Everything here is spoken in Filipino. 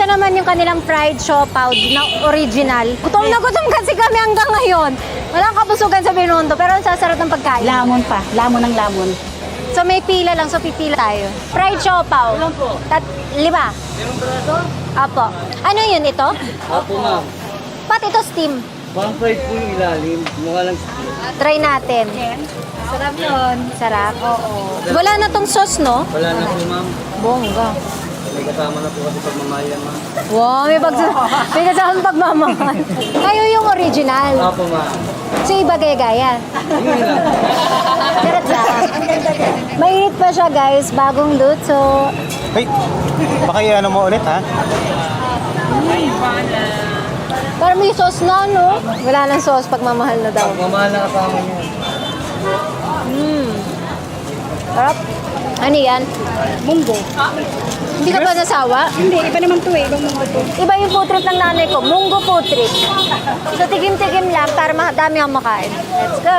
Ito naman yung kanilang fried siopaw na original. Gutom na gutom kasi kami hanggang ngayon. Walang kabusugan sa Binondo, pero ang sasarap ng pagkain. Lamon pa. Lamon ng lamon. So may pila lang, so pipila tayo. Fried siopaw. Ilan po? 5. Meron ba ito? Apo. Ano yun ito? Opo, ma'am. Pat ito steam. Parang fried po yung ilalim. Mukha lang steam. Try natin. Sarap yun. Sarap. Oo. Wala na tong sauce, no? Wala na po, ma'am. Bongga. May kasama na po kasi pagmamahal yan, ma'am. Wow, may kasama pagmamahal. Kayo yung original. Opo, ma'am. So iba gaya. Yun lang. Charot lang. Mainit pa siya, guys. Bagong luto. Hey, baka ano mo ulit ha? Parang may sauce na, no? Wala nang sauce, pagmamahal na daw. Pagmamahal na kasama niya. Sarap. Ano yan? Munggo. Hindi ka ba nasawa? Hindi, iba naman to eh. Ibang munggo to. Iba yung food trip ng nanay ko. Munggo food trip. So, tigim-tigim lang para madami ang makain. Let's go!